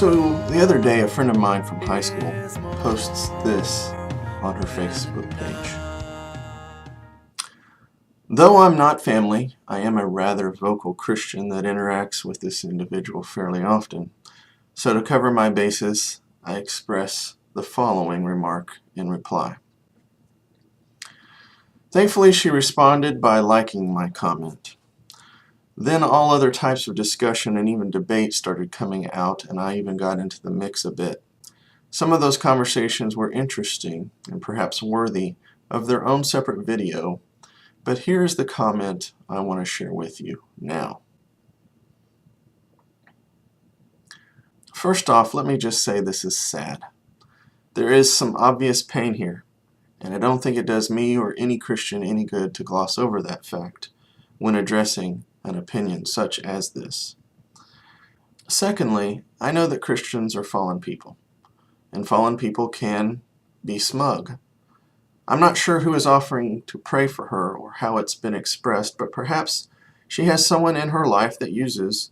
So the other day, a friend of mine from high school posts this on her Facebook page. Though I'm not family, I am a rather vocal Christian that interacts with this individual fairly often. So to cover my bases, I express the following remark in reply. Thankfully, she responded by liking my comment. Then all other types of discussion and even debate started coming out, and I even got into the mix a bit. Some of those conversations were interesting and perhaps worthy of their own separate video, but here's the comment I want to share with you now. First off, let me just say this is sad. There is some obvious pain here, and I don't think it does me or any Christian any good to gloss over that fact when addressing an opinion such as this. Secondly, I know that Christians are fallen people, and fallen people can be smug. I'm not sure who is offering to pray for her or how it's been expressed, but perhaps she has someone in her life that uses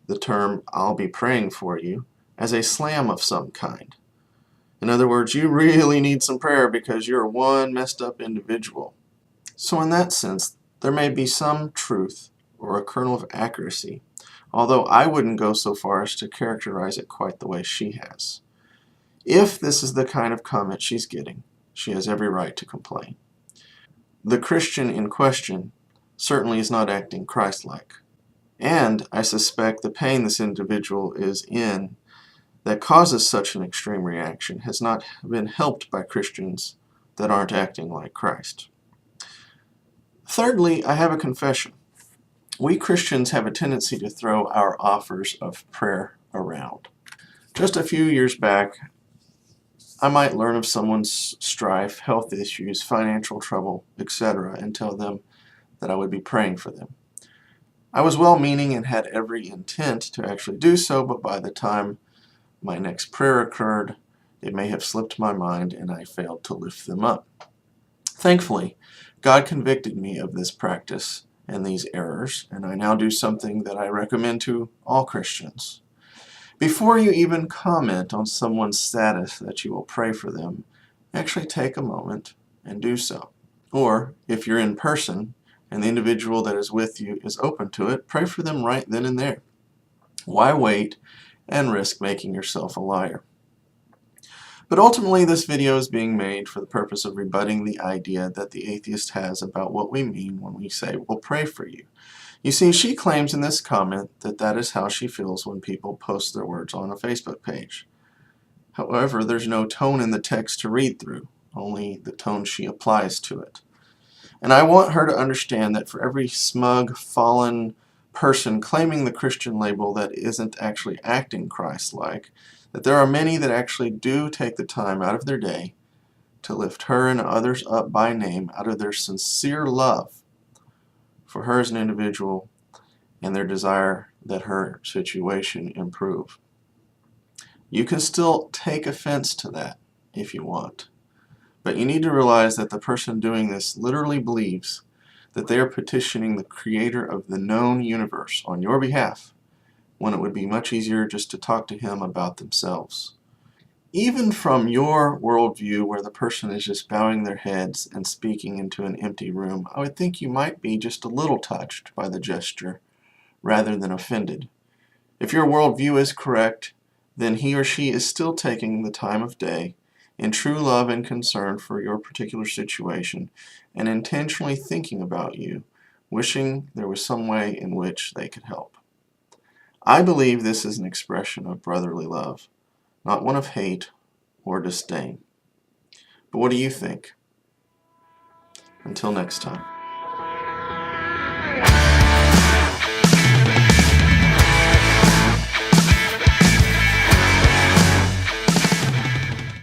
the term, "I'll be praying for you," as a slam of some kind. In other words, you really need some prayer because you're one messed up individual. So in that sense, there may be some truth or a kernel of accuracy, although I wouldn't go so far as to characterize it quite the way she has. If this is the kind of comment she's getting, she has every right to complain. The Christian in question certainly is not acting Christ-like, and I suspect the pain this individual is in that causes such an extreme reaction has not been helped by Christians that aren't acting like Christ. Thirdly, I have a confession. We Christians have a tendency to throw our offers of prayer around. Just a few years back, I might learn of someone's strife, health issues, financial trouble, etc., and tell them that I would be praying for them. I was well-meaning and had every intent to actually do so, but by the time my next prayer occurred, it may have slipped my mind and I failed to lift them up. Thankfully, God convicted me of this practice and these errors, and I now do something that I recommend to all Christians. Before you even comment on someone's status that you will pray for them, actually take a moment and do so. Or, if you're in person and the individual that is with you is open to it, pray for them right then and there. Why wait and risk making yourself a liar? But ultimately, this video is being made for the purpose of rebutting the idea that the atheist has about what we mean when we say, "We'll pray for you." You see, she claims in this comment that that is how she feels when people post their words on a Facebook page. However, there's no tone in the text to read through, only the tone she applies to it. And I want her to understand that for every smug, fallen person claiming the Christian label that isn't actually acting Christ-like, that there are many that actually do take the time out of their day to lift her and others up by name out of their sincere love for her as an individual and their desire that her situation improve. You can still take offense to that if you want, but you need to realize that the person doing this literally believes that they are petitioning the creator of the known universe on your behalf, when it would be much easier just to talk to him about themselves. Even from your worldview where the person is just bowing their heads and speaking into an empty room, I would think you might be just a little touched by the gesture rather than offended. If your worldview is correct, then he or she is still taking the time of day in true love and concern for your particular situation and intentionally thinking about you, wishing there was some way in which they could help. I believe this is an expression of brotherly love, not one of hate or disdain. But what do you think? Until next time.